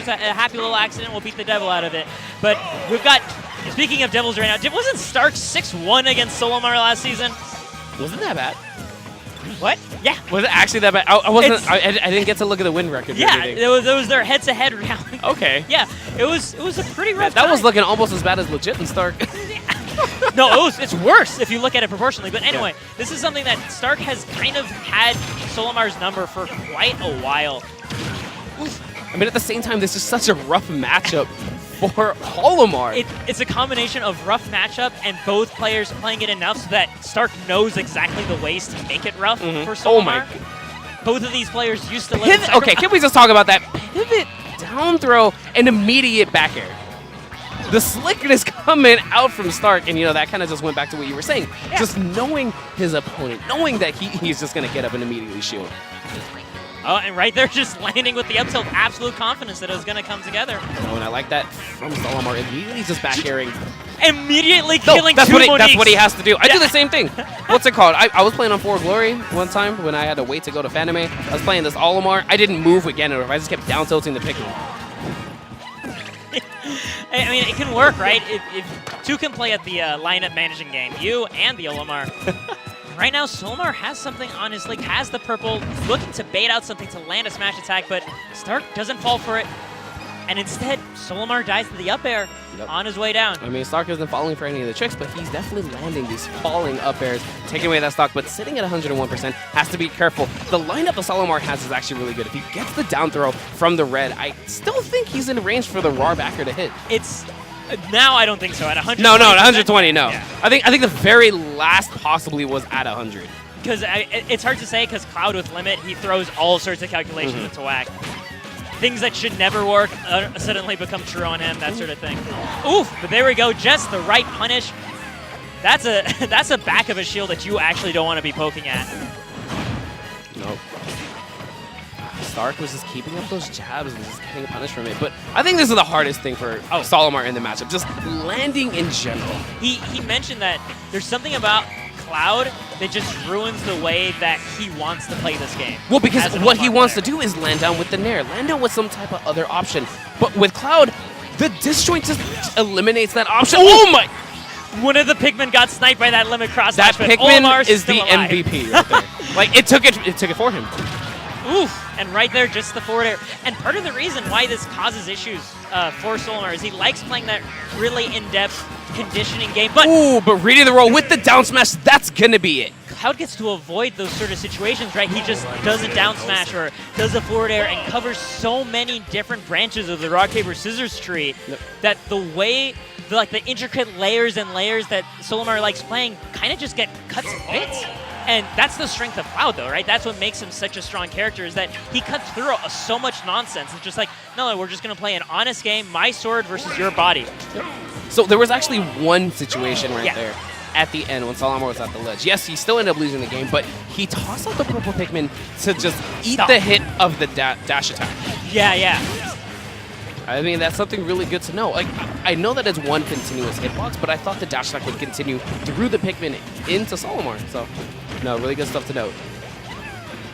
just a happy little accident. We'll beat the devil out of it. But we've got, speaking of devils right now, wasn't Stark 6-1 against Soulimar last season? Wasn't that bad? What? Yeah. Was it actually that bad? I didn't get to look at the win record. Yeah, it was their head-to-head round. Okay. Yeah, it was a pretty rough That time. was looking almost as bad as legit in Stark. No, it's worse if you look at it proportionally. But anyway, this is something that Stark has kind of had Solimar's number for quite a while. I mean, at the same time, this is such a rough matchup for Olimar. It's a combination of rough matchup and both players playing it enough so that Stark knows exactly the ways to make it rough for Soulimar. Oh my. Both of these players used to live in okay, can we just talk about that? Pivot, down throw, and immediate back air. The slickness coming out from Stark, and that kind of just went back to what you were saying. Yeah. Just knowing his opponent, knowing that he's just going to get up and immediately shield. Oh, and right there, just landing with the up tilt, absolute confidence that it was going to come together. Oh, and I like that from Soulimar. Immediately just back airing. Immediately killing that's two what That's what he has to do. I Yeah. do the same thing. What's it called? I was playing on 4 Glory one time when I had to wait to go to Fanime. I was playing this Olimar. I didn't move with Ganondorf. I just kept down tilting the picking. I mean, it can work, right? If two can play at the lineup managing game, you and the Olimar. Right now, Soulimar has something on his leg, has the purple, looking to bait out something to land a smash attack, but Stark doesn't fall for it. And instead, Soulimar dies to the up air on his way down. I mean, Stark isn't falling for any of the tricks, but he's definitely landing these falling up airs, taking away that stock, but sitting at 101%, has to be careful. The lineup that Soulimar has is actually really good. If he gets the down throw from the red, I still think he's in range for the raw backer to hit. It's... Now I don't think so. At 120. No, at 120, no. Yeah. I think the very last possibly was at 100. Because it's hard to say, because Cloud with Limit, he throws all sorts of calculations into whack. Things that should never work suddenly become true on him, that sort of thing. Oof, but there we go, just the right punish. That's a back of a shield that you actually don't want to be poking at. Nope. Stark was just keeping up those jabs and just getting punished from it. But I think this is the hardest thing for Soulimar in the matchup, just landing in general. He mentioned that there's something about Cloud that just ruins the way that he wants to play this game. Well, because what he wants to do is land down with the Nair, land down with some type of other option. But with Cloud, the disjoint just eliminates that option. Oh my! One of the Pikmin got sniped by that limit cross. That Pikmin is the MVP right there. Like, it took it for him. Oof, and right there, just the forward air. And part of the reason why this causes issues for Soulimar is he likes playing that really in-depth conditioning game. But but reading the roll with the down smash, that's gonna be it. Cloud gets to avoid those sort of situations, right? He just does a down smash or does a forward air and covers so many different branches of the rock, paper, scissors tree that the way, the intricate layers and layers that Soulimar likes playing kind of just get cuts and bits. And that's the strength of Cloud, though, right? That's what makes him such a strong character, is that he cuts through so much nonsense. It's just like, no, we're just going to play an honest game, my sword versus your body. So there was actually one situation right there at the end when Soulimar was at the ledge. Yes, he still ended up losing the game, but he tossed out the purple Pikmin to just eat the hit of the dash attack. Yeah. I mean, that's something really good to know. Like, I know that it's one continuous hitbox, but I thought the dash attack would continue through the Pikmin into Soulimar. So, no, really good stuff to note.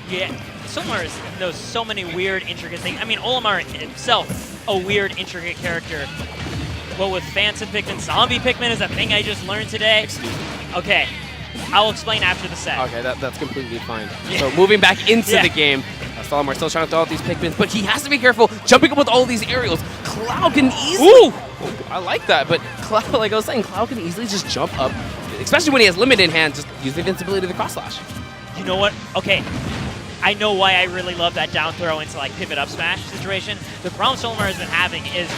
Yeah, Soulimar knows so many weird, intricate things. I mean, Olimar himself, a weird, intricate character. Well, with Phantom Pikmin, Zombie Pikmin is a thing I just learned today. Okay, I'll explain after the set. Okay, that's completely fine. So moving back into the game, Soulimar still trying to throw out these Pikmins, but he has to be careful jumping up with all these aerials. Cloud can easily... Ooh! I like that, but Cloud, like I was saying, Cloud can easily just jump up, especially when he has Limit in hand, just use the invincibility of the cross slash. You know what? Okay, I know why I really love that down throw into like pivot up smash situation. The problem Soulimar has been having is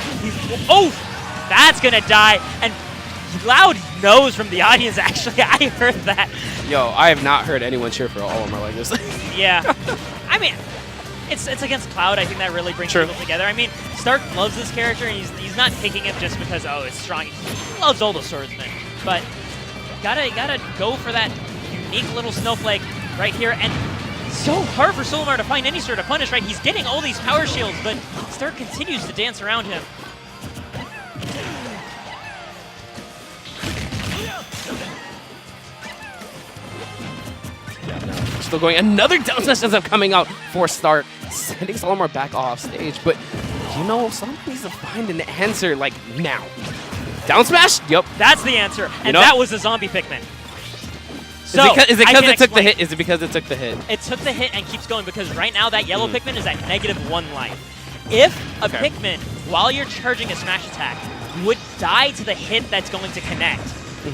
that's gonna die, and Cloud knows from the audience, actually. I heard that. Yo, I have not heard anyone cheer for Olimar like this. Yeah. I mean, it's against Cloud. I think that really brings people together. I mean, Stark loves this character, and he's not picking him just because, it's strong. He loves all the swordsmen. But gotta go for that unique little snowflake right here. And so hard for Soulimar to find any sort of punish, right? He's getting all these power shields, but Stark continues to dance around him. Still going. Another down smash ends up coming out for Stark, sending Soulimar back off stage. But you know, Soulimar needs to find an answer, like, now. Down smash? Yep. That's the answer. And that was a zombie Pikmin. So, is it because it took the hit? Is it because it took the hit? It took the hit and keeps going because right now that yellow Pikmin is at -1 life. If a Pikmin, while you're charging a smash attack, would die to the hit that's going to connect,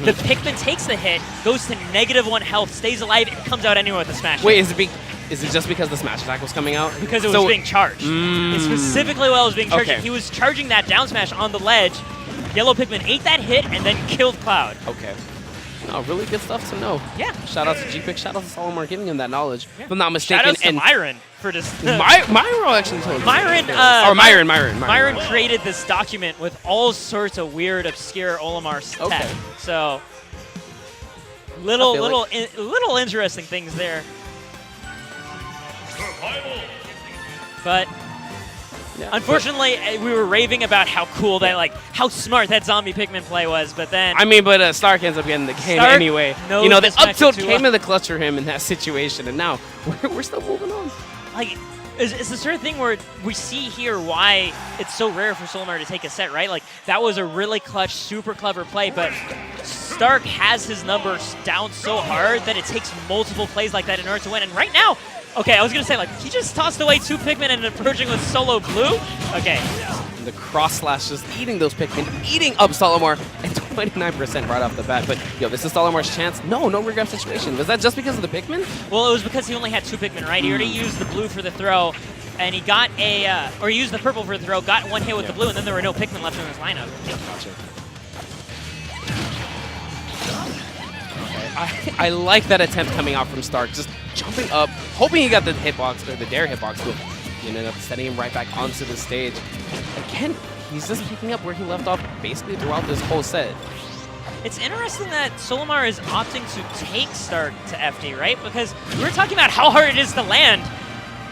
the Pikmin takes the hit, goes to -1 health, stays alive, and comes out anyway with a smash. Wait, is it just because the smash attack was coming out? Because it was being charged. It's specifically while it was being charged. Okay. He was charging that down smash on the ledge. Yellow Pikmin ate that hit and then killed Cloud. Okay. Oh, really good stuff to know. Yeah. Shout out to G-Pick. Shout out to Soulimar giving him that knowledge. Yeah. If I'm not mistaken. Shout out to Myron for this. Myron actually told me. Myron created this document with all sorts of weird, obscure Olimar tech. So little interesting things there. But yeah, unfortunately, we were raving about how cool that, how smart that zombie Pikmin play was, but then... I mean, but Stark ends up getting the game anyway. You know, the up tilt came in the clutch for him in that situation, and now we're still moving on. Like, it's the sort of thing where we see here why it's so rare for Soulimar to take a set, right? Like, that was a really clutch, super clever play, but Stark has his numbers down so hard that it takes multiple plays like that in order to win, and right now... Okay, I was going to say, he just tossed away 2 Pikmin and approaching with solo blue? Okay. The cross slash just eating those Pikmin, eating up Soulimar, and 29% right off the bat. But, yo, this is Soulimar's chance. No regret situation. Was that just because of the Pikmin? Well, it was because he only had 2 Pikmin, right? He already used the blue for the throw, and he got or he used the purple for the throw, got 1 hit with the blue, and then there were no Pikmin left in his lineup. Gotcha. I like that attempt coming out from Stark, just jumping up, hoping he got the hitbox, or the dare hitbox, but he ended up setting him right back onto the stage. Again, he's just picking up where he left off basically throughout this whole set. It's interesting that Soulimar is opting to take Stark to FD, right? Because we were talking about how hard it is to land,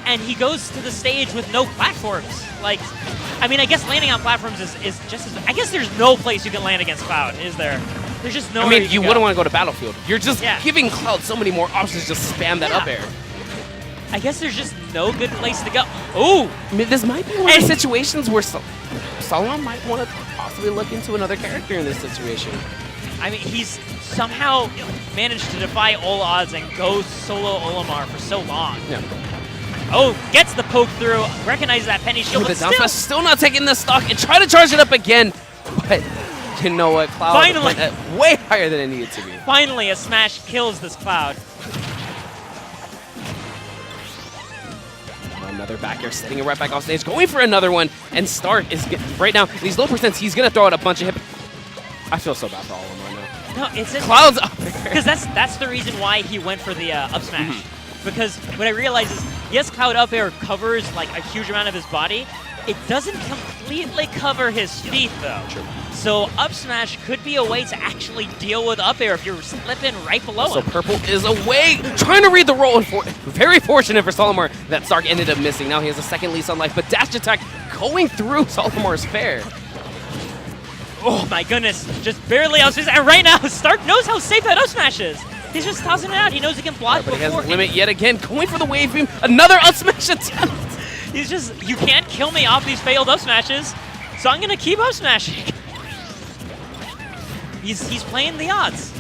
and he goes to the stage with no platforms. I mean, I guess landing on platforms is just as... I guess there's no place you can land against Cloud, is there? There's just no. I mean, you wouldn't want to go to Battlefield. You're just giving Cloud so many more options to just spam that up air. I guess there's just no good place to go. Ooh! I mean, this might be one of the situations where Soulimar might want to possibly look into another character in this situation. I mean, he's somehow managed to defy all odds and go solo Olimar for so long. Yeah. Oh, gets the poke through, recognizes that penny shield, but the down smash still not taking the stock, and try to charge it up again, but... You know what, Cloud finally went way higher than it needed to be. Finally, a smash kills this Cloud. Another back air, setting it right back off stage, going for another one, and Stark is right now, these low percents, he's going to throw out a bunch of hit. I feel so bad for all of them right now. No, it's Cloud's up there. Because that's the reason why he went for the up smash. Because what I realize is, yes, Cloud up air covers a huge amount of his body. It doesn't completely cover his feet, though. True. So up smash could be a way to actually deal with up air if you're slipping right below him. So purple is away, trying to read the roll. Very fortunate for Soulimar that Stark ended up missing. Now he has a second lease on life, but dash attack going through Soulimar's fair. Oh my goodness, just barely out smash. And right now, Stark knows how safe that up smash is. He's just tossing it out. He knows he can block but before. He has a limit yet again, going for the wave beam. Another up smash attempt. He's just, you can't kill me off these failed up smashes, so I'm gonna keep up smashing. He's playing the odds.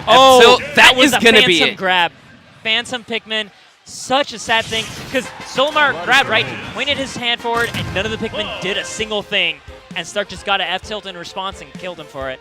Oh, that was gonna be it. Grab. Phantom Pikmin, such a sad thing, because Soulimar grabbed right, pointed his hand forward, and none of the Pikmin did a single thing, and Stark just got an F tilt in response and killed him for it.